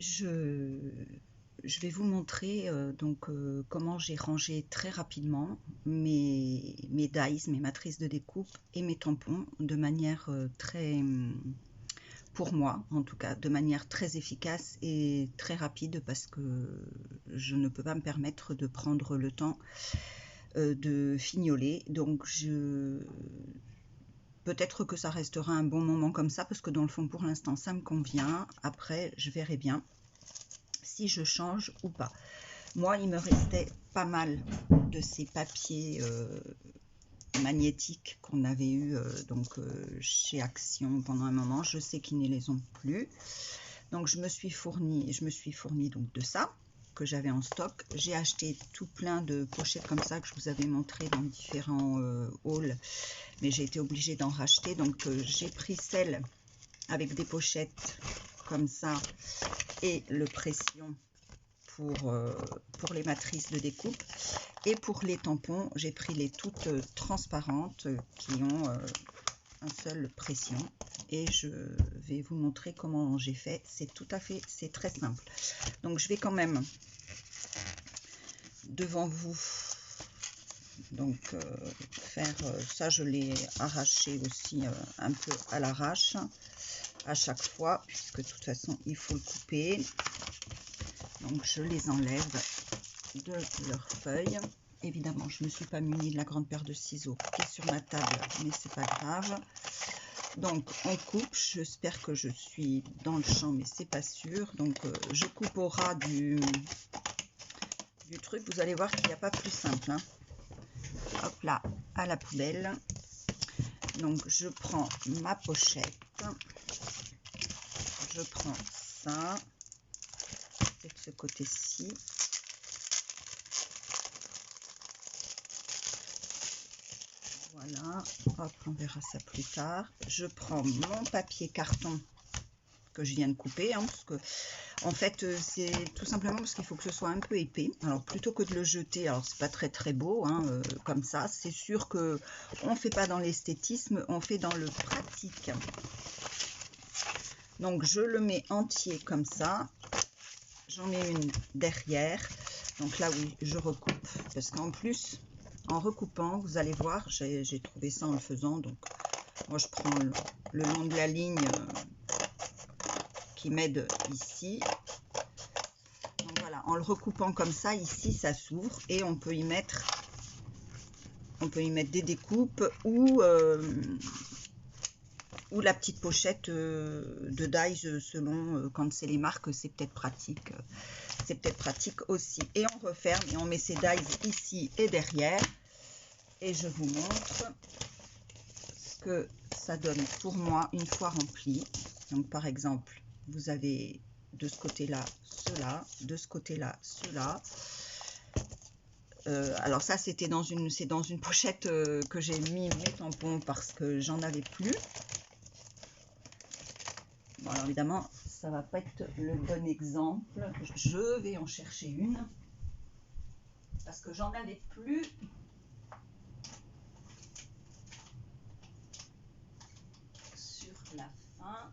Je vais vous montrer comment j'ai rangé très rapidement mes dies, mes matrices de découpe et mes tampons de manière pour moi en tout cas, de manière très efficace et très rapide parce que je ne peux pas me permettre de prendre le temps de fignoler. Donc peut-être que ça restera un bon moment comme ça parce que dans le fond pour l'instant ça me convient. Après je verrai bien si je change ou pas. Moi il me restait pas mal de ces papiers magnétiques qu'on avait eu chez Action pendant un moment. Je sais qu'ils ne les ont plus, donc je me suis fourni donc de ça que j'avais en stock. J'ai acheté tout plein de pochettes comme ça que je vous avais montré dans différents hauls, mais j'ai été obligée d'en racheter. Donc j'ai pris celle avec des pochettes comme ça et le pression pour les matrices de découpe, et pour les tampons j'ai pris les toutes transparentes qui ont un seul pression, et je vais vous montrer comment j'ai fait. C'est très simple. Donc je vais quand même devant vous faire ça. Je l'ai arraché aussi un peu à l'arrache à chaque fois puisque de toute façon il faut le couper. Donc je les enlève de leurs feuilles. Évidemment je ne me suis pas munie de la grande paire de ciseaux qui est sur ma table, mais c'est pas grave. Donc on coupe, j'espère que je suis dans le champ mais c'est pas sûr. Donc je coupe au ras du truc. Vous allez voir qu'il n'y a pas plus simple, hein. Hop là, à la poubelle. Donc je prends ma pochette, je prends ça, c'est de ce côté-ci. Voilà, hop, on verra ça plus tard. Je prends mon papier carton que je viens de couper, hein, parce que en fait c'est tout simplement parce qu'il faut que ce soit un peu épais. Alors plutôt que de le jeter, alors c'est pas très beau, hein, comme ça, c'est sûr que on fait pas dans l'esthétisme, on fait dans le pratique. Donc je le mets entier comme ça, j'en mets une derrière. Donc là oui, je recoupe parce qu'en plus en recoupant, vous allez voir, j'ai trouvé ça en le faisant. Donc moi je prends le long de la ligne qui m'aide ici. Donc voilà, en le recoupant comme ça, ici ça s'ouvre et on peut y mettre des découpes ou la petite pochette de dies selon quand c'est les marques, c'est peut-être pratique. C'est peut-être pratique aussi. Et on referme et on met ces dies ici et derrière. Et je vous montre ce que ça donne pour moi une fois rempli. Donc par exemple, vous avez de ce côté-là cela, de ce côté-là cela. Alors ça c'est dans une pochette que j'ai mis mes tampons parce que j'en avais plus. Bon, alors évidemment ça va pas être le bon exemple. Je vais en chercher une parce que j'en avais plus. Sur la fin,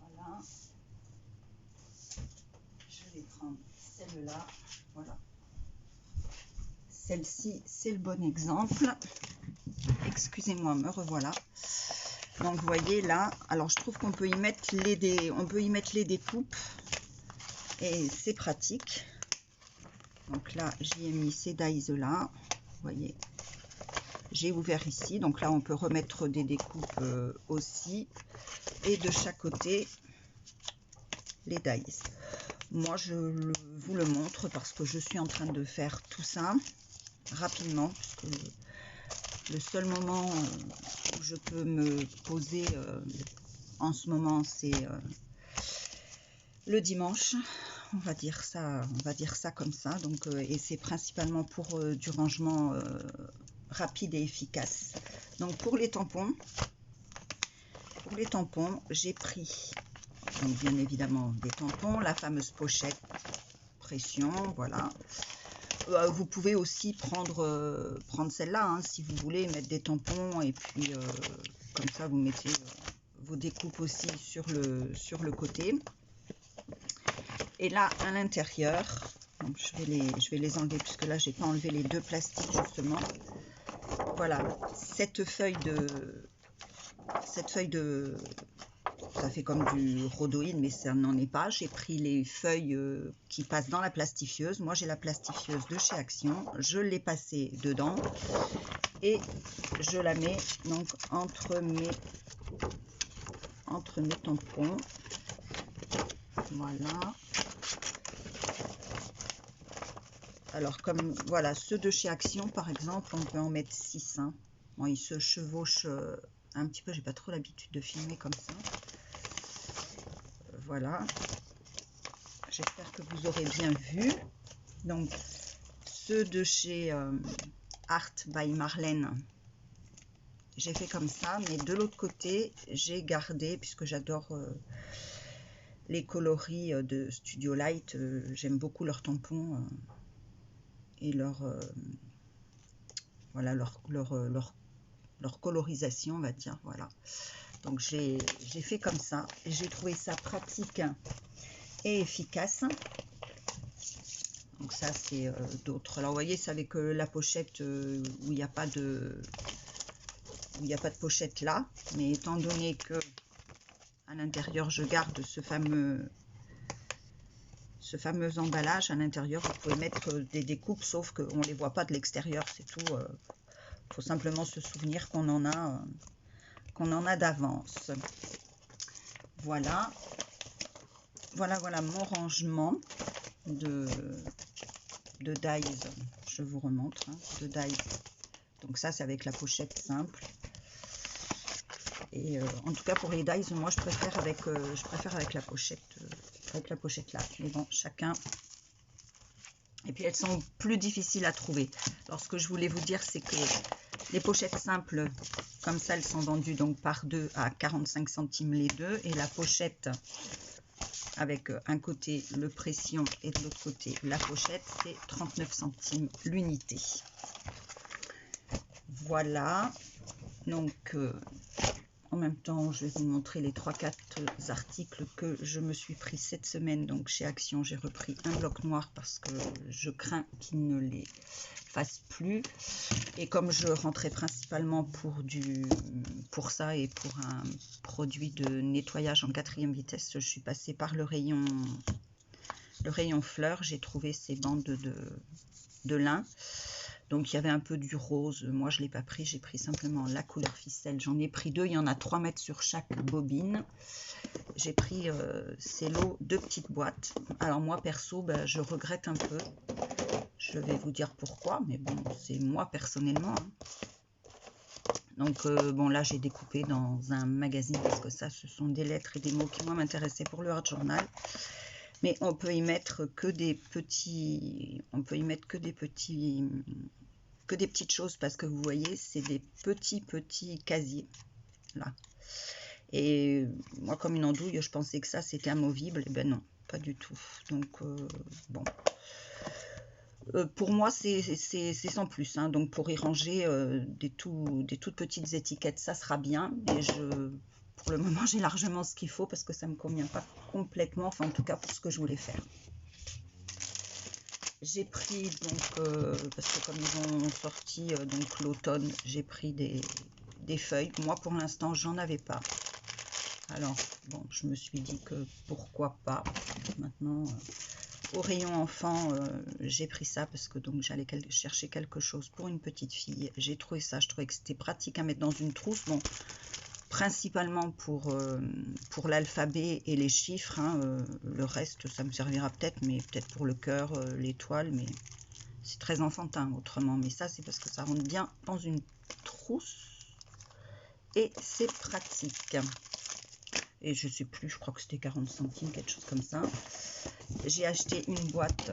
voilà. Je vais prendre celle-là, voilà. Celle-ci, c'est le bon exemple. Excusez-moi, me revoilà. Donc vous voyez là, alors je trouve qu'on peut y mettre les découpes et c'est pratique. Donc là, j'y ai mis ces dies là, vous voyez. J'ai ouvert ici, donc là on peut remettre des découpes aussi, et de chaque côté les dies. Moi je vous le montre parce que je suis en train de faire tout ça rapidement, parce que le seul moment où je peux me poser en ce moment c'est le dimanche, on va dire ça comme ça. Donc et c'est principalement pour du rangement rapide et efficace. Donc pour les tampons j'ai pris donc bien évidemment des tampons, la fameuse pochette pression, voilà. Vous pouvez aussi prendre celle-là, hein, si vous voulez mettre des tampons, et puis comme ça vous mettez vos découpes aussi sur le côté. Et là, à l'intérieur, donc je vais les enlever puisque là, j'ai pas enlevé les deux plastiques justement. Voilà, cette feuille de, ça fait comme du rhodoïde, mais ça n'en est pas. J'ai pris les feuilles qui passent dans la plastifieuse. Moi, j'ai la plastifieuse de chez Action. Je l'ai passée dedans et je la mets donc entre mes tampons. Voilà. Alors, comme voilà, ceux de chez Action, par exemple, on peut en mettre 6. Hein. Bon, ils se chevauchent un petit peu. J'ai pas trop l'habitude de filmer comme ça. Voilà. J'espère que vous aurez bien vu. Donc, ceux de chez Art by Marlène, j'ai fait comme ça. Mais de l'autre côté, j'ai gardé, puisque j'adore les coloris de Studio Light. J'aime beaucoup leurs tampons et leur voilà leur colorisation, on va dire. Voilà. Donc, j'ai fait comme ça. Et j'ai trouvé ça pratique et efficace. Donc ça c'est d'autres. Alors vous voyez, c'est avec la pochette où il n'y a pas de pochette là, mais étant donné que à l'intérieur je garde ce fameux emballage, à l'intérieur vous pouvez mettre des découpes, sauf qu'on ne les voit pas de l'extérieur, c'est tout. Il faut simplement se souvenir qu'on en a d'avance. Voilà. Voilà mon rangement de dies, je vous remontre, hein, de dies. Donc ça c'est avec la pochette simple. Et en tout cas pour les dies, moi je préfère avec la pochette là. Mais bon, chacun. Et puis elles sont plus difficiles à trouver. Alors ce que je voulais vous dire, c'est que les pochettes simples, comme ça, elles sont vendues donc par deux à 45 centimes les deux. Et la pochette avec un côté le pression et de l'autre côté la pochette, c'est 39 centimes l'unité. Voilà. Donc en même temps, je vais vous montrer les 3-4 articles que je me suis pris cette semaine. Donc chez Action, j'ai repris un bloc noir parce que je crains qu'il ne les fasse plus. Et comme je rentrais principalement pour ça et pour un produit de nettoyage en 4e vitesse, je suis passée par le rayon fleurs. J'ai trouvé ces bandes de lin. Donc il y avait un peu du rose, moi je ne l'ai pas pris, j'ai pris simplement la couleur ficelle, j'en ai pris 2, il y en a 3 mètres sur chaque bobine. J'ai pris ces lots de petites boîtes. Alors moi perso, je regrette un peu, je vais vous dire pourquoi, mais bon c'est moi personnellement. Hein. Donc bon là j'ai découpé dans un magazine parce que ça ce sont des lettres et des mots qui moi m'intéressaient pour le Art Journal. Mais on peut y mettre que des petites choses parce que vous voyez, c'est des petits casiers là. Et moi, comme une andouille, je pensais que ça c'était amovible. Et ben non, pas du tout. Donc bon, pour moi c'est sans plus. Hein. Donc pour y ranger des toutes petites étiquettes, ça sera bien. Mais pour le moment, j'ai largement ce qu'il faut parce que ça ne me convient pas complètement, enfin en tout cas pour ce que je voulais faire. J'ai pris donc, parce que comme ils ont sorti donc l'automne, j'ai pris des feuilles. Moi pour l'instant, j'en avais pas. Alors bon, je me suis dit que pourquoi pas. Maintenant, au rayon enfant, j'ai pris ça parce que donc j'allais chercher quelque chose pour une petite fille. J'ai trouvé ça, je trouvais que c'était pratique à mettre dans une trousse. Bon. Principalement pour l'alphabet et les chiffres, hein, le reste ça me servira peut-être, mais peut-être pour le cœur, l'étoile, mais c'est très enfantin autrement, mais ça c'est parce que ça rentre bien dans une trousse et c'est pratique. Et je sais plus, je crois que c'était 40 centimes, quelque chose comme ça. J'ai acheté une boîte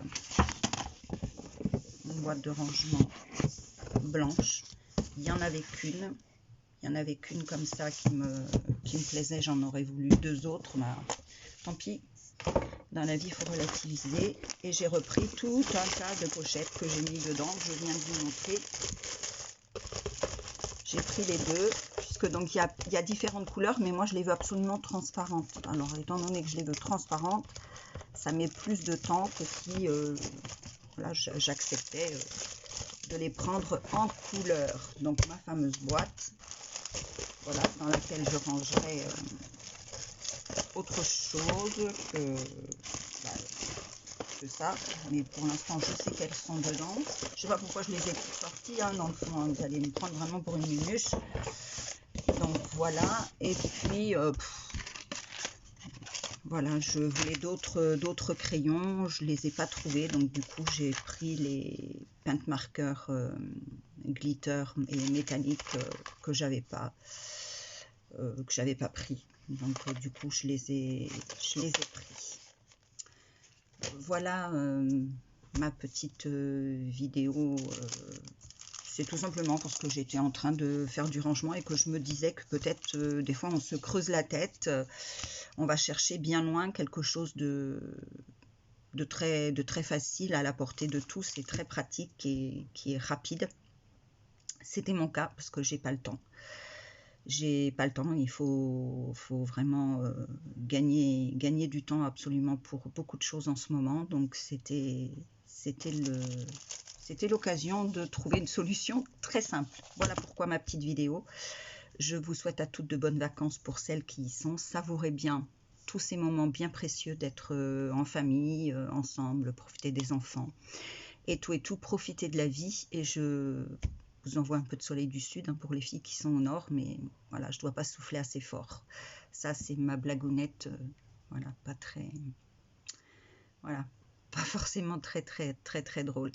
de rangement blanche, il y en avait qu'une. Il n'y en avait qu'une comme ça qui me plaisait, j'en aurais voulu 2 autres, mais tant pis, dans la vie il faut relativiser. Et j'ai repris tout un tas de pochettes que j'ai mis dedans, que je viens de vous montrer. J'ai pris les 2, puisque donc il y a différentes couleurs, mais moi je les veux absolument transparentes. Alors étant donné que je les veux transparentes, ça met plus de temps que si voilà, j'acceptais de les prendre en couleur. Donc ma fameuse boîte, voilà, dans laquelle je rangerai autre chose bah, que ça, mais pour l'instant je sais qu'elles sont dedans. Je sais pas pourquoi je les ai toutes sorties, hein, dans le fond, hein, vous allez me prendre vraiment pour une minuche. Donc voilà, et puis voilà, je voulais d'autres crayons, je les ai pas trouvés, donc du coup j'ai pris les paint marqueurs glitter et mécanique que j'avais pas pris. Donc du coup je les ai pris. Voilà ma petite vidéo. C'est tout simplement parce que j'étais en train de faire du rangement et que je me disais que peut-être des fois on se creuse la tête, on va chercher bien loin quelque chose de très facile à la portée de tous et très pratique et qui est rapide. C'était mon cas parce que j'ai pas le temps. J'ai pas le temps, il faut vraiment gagner du temps absolument pour beaucoup de choses en ce moment. Donc c'était l'occasion de trouver une solution très simple. Voilà pourquoi ma petite vidéo. Je vous souhaite à toutes de bonnes vacances pour celles qui y sont. Savourez bien tous ces moments bien précieux d'être en famille, ensemble, profiter des enfants et tout, profiter de la vie. Et je vous envoie un peu de soleil du sud hein, pour les filles qui sont au nord, mais voilà, je ne dois pas souffler assez fort. Ça, c'est ma blagounette, voilà, pas très... Voilà, pas forcément très drôle.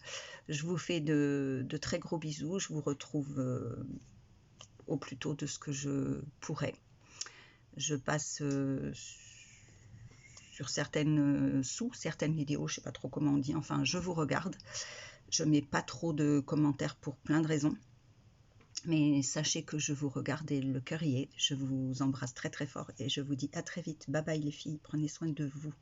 Je vous fais de très gros bisous. Je vous retrouve au plus tôt de ce que je pourrais. Je passe sur sous certaines vidéos, je sais pas trop comment on dit, enfin je vous regarde. Je mets pas trop de commentaires pour plein de raisons. Mais sachez que je vous regarde et le cœur y est. Je vous embrasse très fort et je vous dis à très vite. Bye bye les filles, prenez soin de vous.